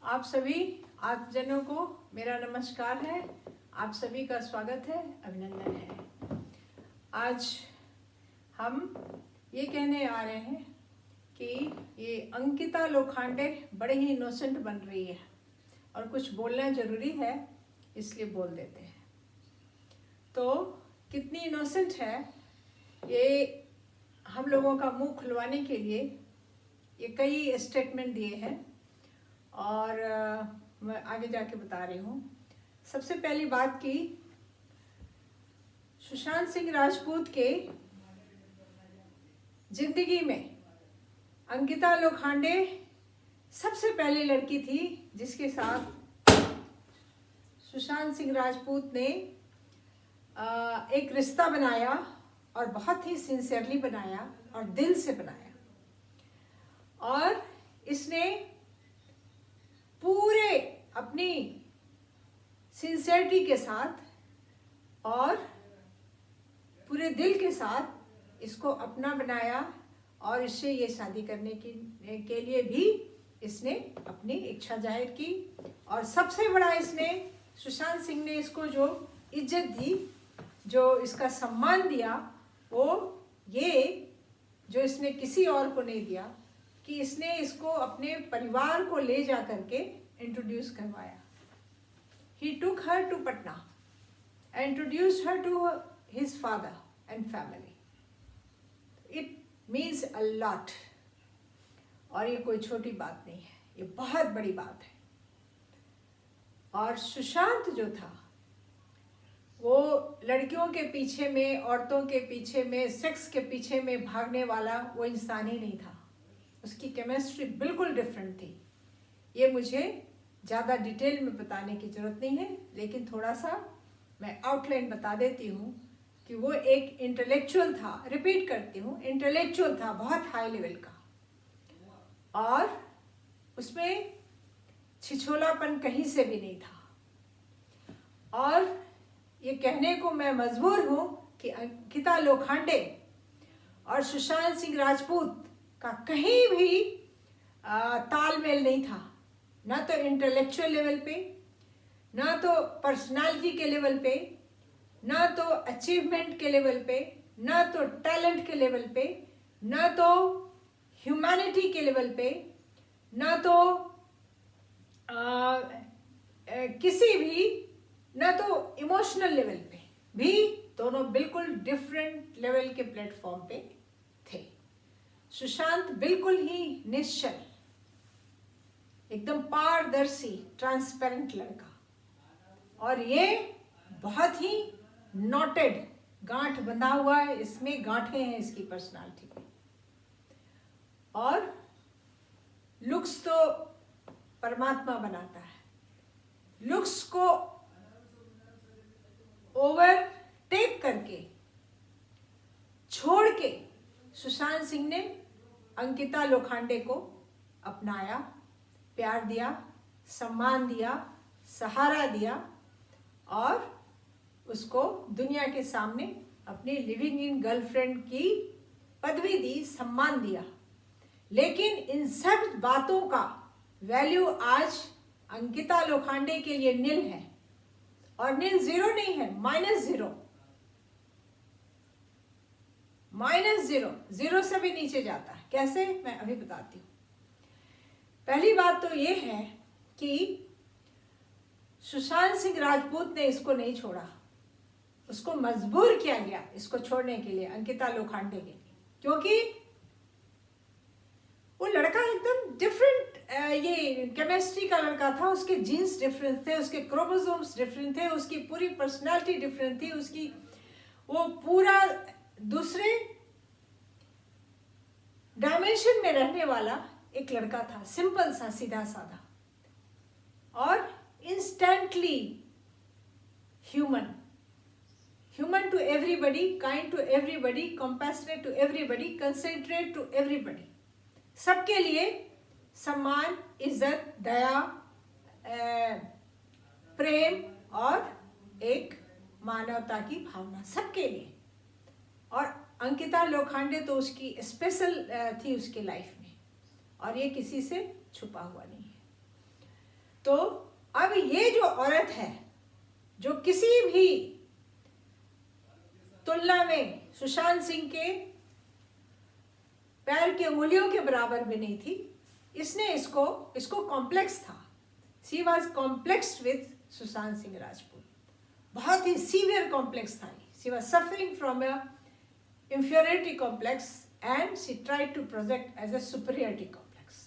आप सभी आत्मजनों को मेरा नमस्कार है। आप सभी का स्वागत है, अभिनंदन है। आज हम ये कहने आ रहे हैं कि ये अंकिता लोखंडे बड़े ही इनोसेंट बन रही है और कुछ बोलना ज़रूरी है, इसलिए बोल देते हैं। तो कितनी इनोसेंट है ये हम लोगों का मुंह खुलवाने के लिए ये कई स्टेटमेंट दिए हैं और मैं आगे जाके बता रही हूँ। सबसे पहली बात की सुशांत सिंह राजपूत के जिंदगी में अंकिता लोखंडे सबसे पहली लड़की थी जिसके साथ सुशांत सिंह राजपूत ने एक रिश्ता बनाया और बहुत ही सिंसियरली बनाया और दिल से बनाया। और इसने पूरे अपनी सिंसियरिटी के साथ और पूरे दिल के साथ इसको अपना बनाया और इससे ये शादी करने के लिए भी इसने अपनी इच्छा जाहिर की। और सबसे बड़ा इसने सुशांत सिंह ने इसको जो इज्जत दी, जो इसका सम्मान दिया, वो ये जो इसने किसी और को नहीं दिया कि इसने इसको अपने परिवार को ले जा करके इंट्रोड्यूस करवाया। He took her to Patna and introduced her to his father and family. It means a lot. और ये कोई छोटी बात नहीं है, ये बहुत बड़ी बात है। और सुशांत जो था वो लड़कियों के पीछे में, औरतों के पीछे में, सेक्स के पीछे में भागने वाला वो इंसान ही नहीं था। उसकी केमिस्ट्री बिल्कुल डिफरेंट थी। ये मुझे ज़्यादा डिटेल में बताने की ज़रूरत नहीं है, लेकिन थोड़ा सा मैं आउटलाइन बता देती हूँ कि वो एक इंटेलेक्चुअल था। रिपीट करती हूँ, इंटेलेक्चुअल था, बहुत हाई लेवल का, और उसमें छिछोलापन कहीं से भी नहीं था। और ये कहने को मैं मजबूर हूँ कि अंकिता लोखंडे और सुशांत सिंह राजपूत का कहीं भी तालमेल नहीं था, ना तो इंटेलेक्चुअल लेवल पे, ना तो पर्सनालिटी के लेवल पे, ना तो अचीवमेंट के लेवल पे, ना तो टैलेंट के लेवल पे, ना तो ह्यूमैनिटी के लेवल पे, ना तो किसी भी, ना तो इमोशनल लेवल पे भी। दोनों बिल्कुल डिफरेंट लेवल के प्लेटफॉर्म पे थे। सुशांत बिल्कुल ही निश्चल, एकदम पारदर्शी, ट्रांसपेरेंट लड़का, और ये बहुत ही नॉटेड, गांठ बंधा हुआ है, इसमें गांठें हैं इसकी पर्सनालिटी में। और लुक्स तो परमात्मा बनाता है, लुक्स को ओवरटेक करके, छोड़ के सुशांत सिंह ने अंकिता लोखंडे को अपनाया, प्यार दिया, सम्मान दिया, सहारा दिया और उसको दुनिया के सामने अपनी लिविंग इन गर्लफ्रेंड की पदवी दी, सम्मान दिया। लेकिन इन सब बातों का वैल्यू आज अंकिता लोखंडे के लिए नील है, और नील जीरो नहीं है, -0, -0, जीरो से भी नीचे जाता है। कैसे, मैं अभी बताती हूँ। पहली बात तो ये है कि सुशांत सिंह राजपूत ने इसको नहीं छोड़ा, उसको मजबूर किया गया इसको छोड़ने के लिए, अंकिता लोखंडे के लिए, क्योंकि वो लड़का एकदम डिफरेंट, ये केमिस्ट्री का लड़का था। उसके जीन्स डिफरेंट थे, उसके क्रोमोसोम्स डिफरेंट थे, उसकी पूरी पर्सनालिटी डिफरेंट थी, उसकी वो पूरा दूसरे डायमेंशन में रहने वाला एक लड़का था, सिंपल सा, सीधा साधा, और instantly human, human to everybody, kind to everybody, compassionate to everybody, concentrate to everybody, सबके लिए सम्मान, इज्जत, दया, प्रेम और एक मानवता की भावना, सबके लिए। और अंकिता लोखंडे तो उसकी स्पेशल थी उसकी लाइफ में, और ये किसी से छुपा हुआ नहीं है। तो अब ये जो औरत है, जो किसी भी तुलना में सुशांत सिंह के पैर के उंगलियों के बराबर भी नहीं थी, इसने इसको कॉम्प्लेक्स था। She was complex with Sushant Singh Rajput, बहुत ही सीवियर कॉम्प्लेक्स था। She was suffering from a inferiority complex and she tried to project as a superiority complex.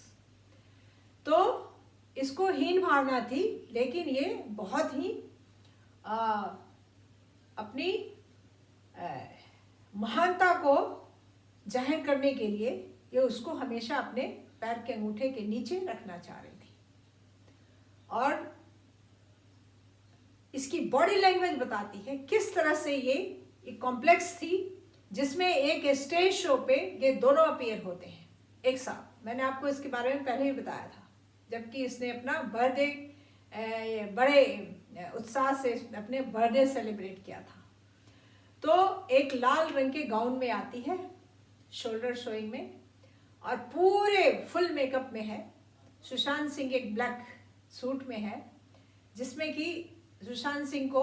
तो इसको हीन भावना थी, लेकिन ये बहुत ही अपनी महानता को जाहिर करने के लिए ये उसको हमेशा अपने पैर के अंगूठे के नीचे रखना चाह रही थी। और इसकी बॉडी लैंग्वेज बताती है किस तरह से ये कॉम्प्लेक्स थी, जिसमें एक स्टेज शो पे ये दोनों अपीयर होते हैं एक साथ। मैंने आपको इसके बारे में पहले ही बताया था, जबकि इसने अपना बर्थडे बड़े उत्साह से अपने बर्थडे सेलिब्रेट किया था। तो एक लाल रंग के गाउन में आती है, शोल्डर शोइंग में, और पूरे फुल मेकअप में है। सुशांत सिंह एक ब्लैक सूट में है, जिसमें कि सुशांत सिंह को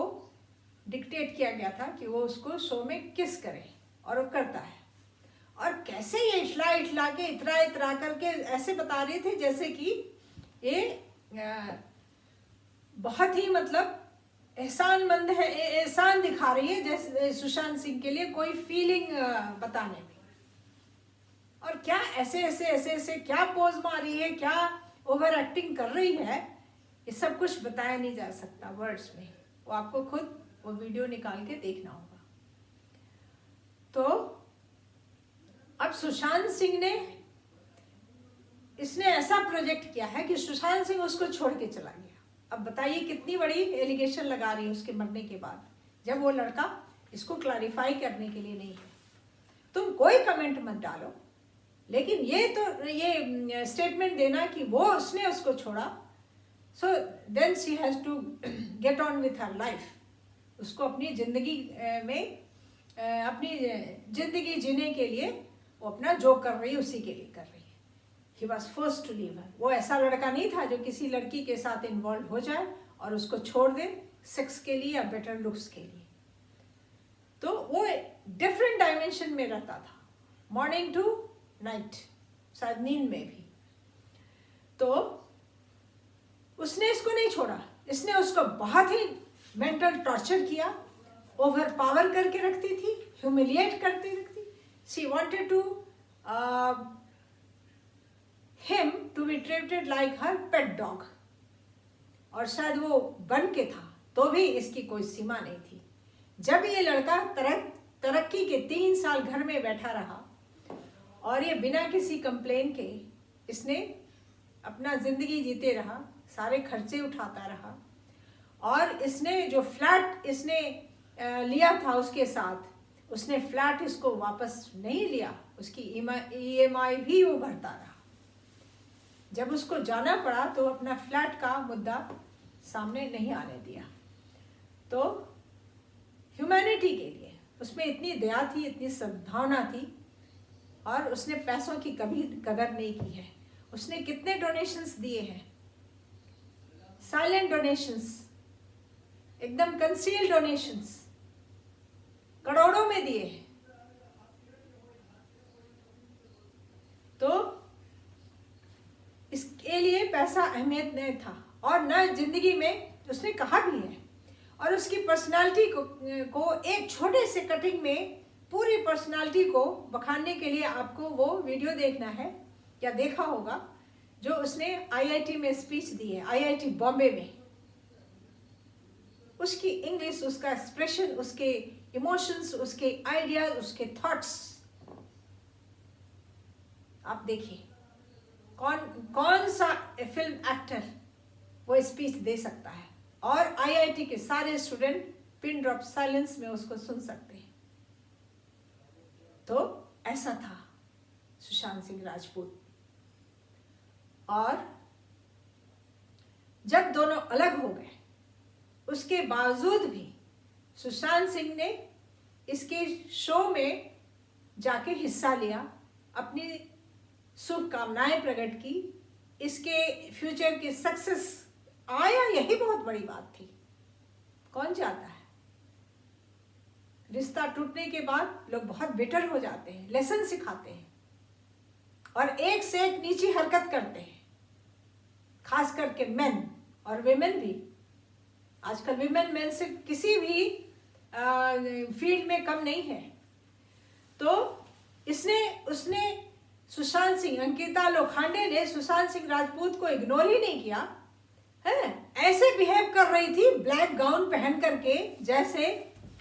डिक्टेट किया गया था कि वो उसको शो में किस करे, और वो करता है। और कैसे ये इठला इठला के इतरा करके ऐसे बता रहे थे जैसे कि ये बहुत ही मतलब एहसानमंद है, एहसान दिखा रही है जैसे सुशांत सिंह के लिए कोई फीलिंग बताने में। और क्या ऐसे क्या पोज मारी है, क्या ओवर एक्टिंग कर रही है, ये सब कुछ बताया नहीं जा सकता वर्ड्स में। वो आपको खुद वो वीडियो निकाल के देखना होगा। तो अब सुशांत सिंह ने इसने ऐसा प्रोजेक्ट किया है कि सुशांत सिंह उसको छोड़ के चला गया। अब बताइए कितनी बड़ी एलिगेशन लगा रही है उसके मरने के बाद, जब वो लड़का इसको क्लैरिफाई करने के लिए नहीं है। तुम कोई कमेंट मत डालो, लेकिन ये स्टेटमेंट देना कि वो उसने उसको छोड़ा, so then she has to get on with her life. उसको अपनी जिंदगी में अपनी जिंदगी जीने के लिए वो अपना जो कर रही है उसी के लिए कर रही है। He was forced to leave her। वो ऐसा लड़का नहीं था जो किसी लड़की के साथ इन्वॉल्व हो जाए और उसको छोड़ दे सेक्स के लिए या बेटर लुक्स के लिए। तो वो डिफरेंट डायमेंशन में रहता था, मॉर्निंग टू नाइट, शायद नींद में भी। तो उसने इसको नहीं छोड़ा, इसने उसको बहुत ही मेंटल टॉर्चर किया, ओवर पावर करके रखती थी, ह्यूमिलिएट करती रखती। She wanted to him to be treated like her pet dog। और शायद वो बन के था तो भी इसकी कोई सीमा नहीं थी। जब ये लड़का तरक्की के 3 साल घर में बैठा रहा और ये बिना किसी कंप्लेन के इसने अपना जिंदगी जीते रहा, सारे खर्चे उठाता रहा, और इसने जो फ्लैट इसने लिया था उसके साथ, उसने फ्लैट इसको वापस नहीं लिया, उसकी EMI भी वो भरता रहा। जब उसको जाना पड़ा तो अपना फ्लैट का मुद्दा सामने नहीं आने दिया। तो ह्यूमैनिटी के लिए उसमें इतनी दया थी, इतनी सद्भावना थी, और उसने पैसों की कभी कदर नहीं की है। उसने कितने डोनेशंस दिए हैं, साइलेंट डोनेशंस, एकदम कंसील्ड डोनेशंस, करोड़ों में दिए हैं। तो इसके लिए पैसा अहमियत नहीं था, और न जिंदगी में उसने कहा भी है। और उसकी पर्सनालिटी को एक छोटे से कटिंग में पूरी पर्सनालिटी को बखानने के लिए आपको वो वीडियो देखना है, या देखा होगा, जो उसने IIT में स्पीच दी है, IIT बॉम्बे में। उसकी इंग्लिश, उसका एक्सप्रेशन, उसके इमोशंस, उसके आइडियाज, उसके थॉट्स आप देखिए। कौन सा फिल्म एक्टर वो स्पीच दे सकता है, और IIT के सारे स्टूडेंट पिन ड्रॉप साइलेंस में उसको सुन सकते हैं। तो ऐसा था सुशांत सिंह राजपूत। और जब दोनों अलग हो गए, उसके बावजूद भी सुशांत सिंह ने इसके शो में जाके हिस्सा लिया, अपनी शुभकामनाएं प्रकट की, इसके फ्यूचर की सक्सेस आया, यही बहुत बड़ी बात थी। कौन चाहता है? रिश्ता टूटने के बाद लोग बहुत बिटर हो जाते हैं, लेसन सिखाते हैं और एक से एक नीची हरकत करते हैं, खास करके मेन और विमेन भी। आजकल विमेन मेन से किसी भी फील्ड में कम नहीं है। तो उसने सुशांत सिंह, अंकिता लोखंडे ने सुशांत सिंह राजपूत को इग्नोर ही नहीं किया है। ऐसे बिहेव कर रही थी ब्लैक गाउन पहन करके, जैसे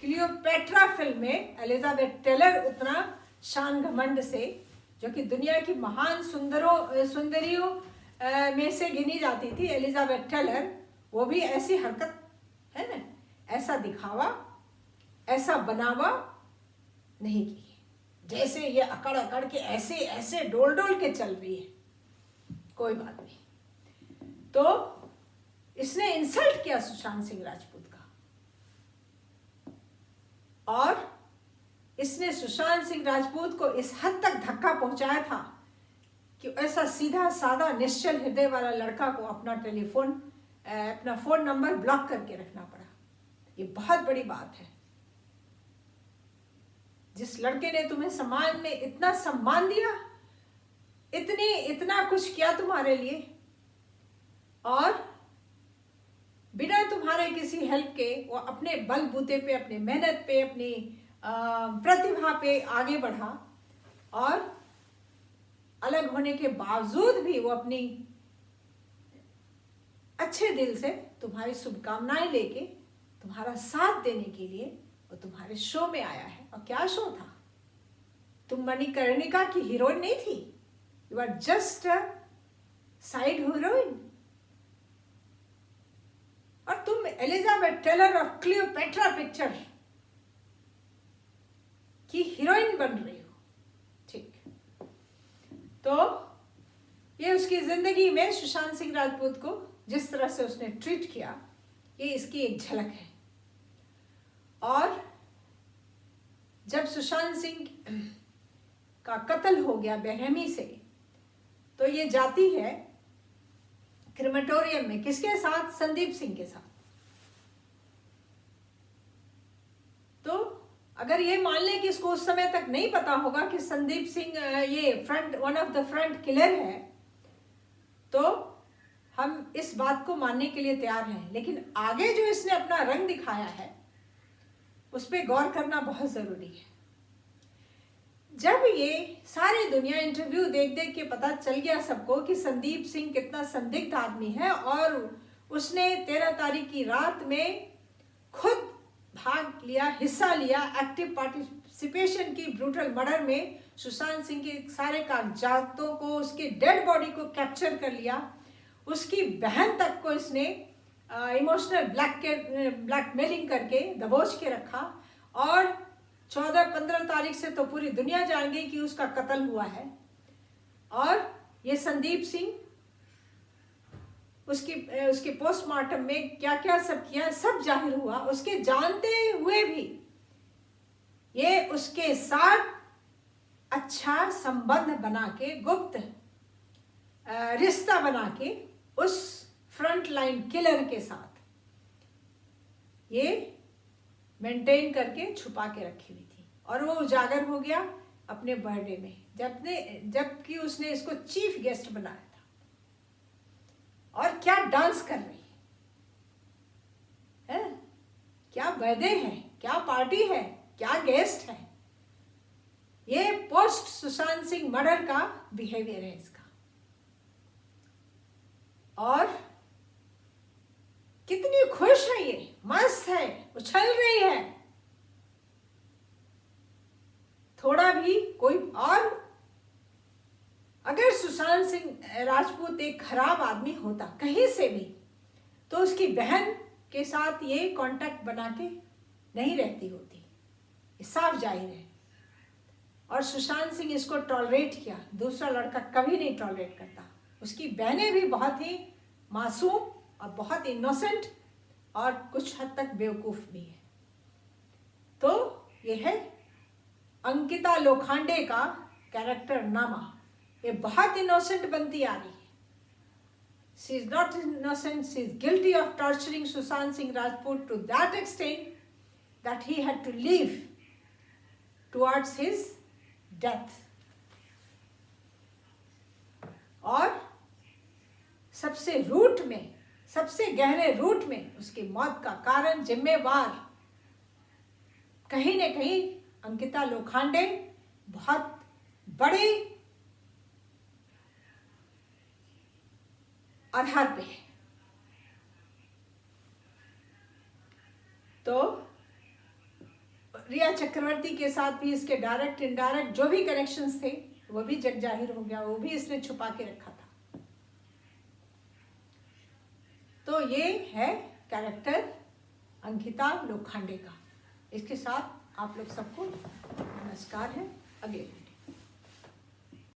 क्लियोपेट्रा फिल्म में एलिजाबेथ टेलर उतना शान घमंड से, जो कि दुनिया की महान सुंदरियों में से गिनी जाती थी एलिजाबेथ टेलर, वो भी ऐसी हरकत है ना, ऐसा दिखावा, ऐसा बनावा नहीं की। जैसे ये अकड़ अकड़ के ऐसे ऐसे डोल डोल के चल रही है, कोई बात नहीं। तो इसने इंसल्ट किया सुशांत सिंह राजपूत का, और इसने सुशांत सिंह राजपूत को इस हद तक धक्का पहुंचाया था कि ऐसा सीधा साधा निश्चल हृदय वाला लड़का को अपना फोन नंबर ब्लॉक करके रखना पड़ा। ये बहुत बड़ी बात है। जिस लड़के ने तुम्हें समाज में इतना सम्मान दिया, इतना कुछ किया तुम्हारे लिए, और बिना तुम्हारे किसी हेल्प के वो अपने बलबूते पे, अपने मेहनत पे, अपनी प्रतिभा पे आगे बढ़ा, और अलग होने के बावजूद भी वो अपनी अच्छे दिल से तुम्हारी शुभकामनाएं लेके, तुम्हारा साथ देने के लिए वो तुम्हारे शो में आया है। और क्या शो था? तुम मणिकर्णिका की हीरोइन नहीं थी, you are just a side heroine, और तुम Elizabeth Taylor of Cleopatra picture की हीरोइन बन रही हो। ठीक, तो ये उसकी जिंदगी में सुशांत सिंह राजपूत को जिस तरह से उसने ट्रीट किया, ये इसकी एक झलक है। और जब सुशांत सिंह का कत्ल हो गया बेरहमी से, तो ये जाती है क्रिमेटोरियम में, किसके साथ? संदीप सिंह के साथ। तो अगर ये मान ले कि इसको उस समय तक नहीं पता होगा कि संदीप सिंह ये one of the front killer है, तो हम इस बात को मानने के लिए तैयार हैं। लेकिन आगे जो इसने अपना रंग दिखाया है, उस पर गौर करना बहुत जरूरी है। जब ये सारी दुनिया इंटरव्यू देख देख के पता चल गया सबको कि संदीप सिंह कितना संदिग्ध आदमी है, और उसने 13 तारीख की रात में खुद भाग लिया, हिस्सा लिया, एक्टिव पार्टिसिपेशन की ब्रूटल मर्डर में, सुशांत सिंह के सारे कागजातों को, उसकी डेड बॉडी को कैप्चर कर लिया, उसकी बहन तक को इसने इमोशनल ब्लैकमेलिंग करके दबोच के रखा, और 14-15 तारीख से तो पूरी दुनिया जान गई कि उसका कत्ल हुआ है। और ये संदीप सिंह उसके पोस्टमार्टम में क्या क्या सब किया, सब जाहिर हुआ। उसके जानते हुए भी ये उसके साथ अच्छा संबंध बना के, गुप्त रिश्ता बना के, उस फ्रंट लाइन किलर के साथ ये मेंटेन करके छुपा के रखी हुई थी। और वो उजागर हो गया अपने बर्थडे में, जबकि उसने इसको चीफ गेस्ट बनाया था। और क्या डांस कर रही है, क्या बर्थडे है, क्या पार्टी है, क्या गेस्ट है। ये पोस्ट सुशांत सिंह मर्डर का बिहेवियर है इसका। और कितनी खुश है ये, मस्त है, उछल रही है। थोड़ा भी कोई और, अगर सुशांत सिंह राजपूत एक खराब आदमी होता कहीं से भी, तो उसकी बहन के साथ ये कांटेक्ट बना के नहीं रहती होती, साफ जाहिर है। और सुशांत सिंह इसको टॉलरेट किया, दूसरा लड़का कभी नहीं टॉलरेट करता। उसकी बहनें भी बहुत ही मासूम और बहुत इनोसेंट और कुछ हद तक बेवकूफ भी है। तो ये है अंकिता लोखंडे का कैरेक्टर नामा। ये बहुत इनोसेंट बनती आ रही है, she is not innocent, she is guilty of torturing Sushant Singh Rajput to that extent that he had to leave towards his death. और सबसे रूट में, सबसे गहरे रूट में उसकी मौत का कारण, जिम्मेवार कहीं न कहीं अंकिता लोखंडे बहुत बड़े आधार पे है। तो रिया चक्रवर्ती के साथ भी इसके डायरेक्ट इनडायरेक्ट जो भी कनेक्शंस थे वो भी जग जाहिर हो गया, वो भी इसने छुपा के रखा था। तो ये है कैरेक्टर अंकिता लोखंडे का। इसके साथ आप लोग सबको नमस्कार है। अगले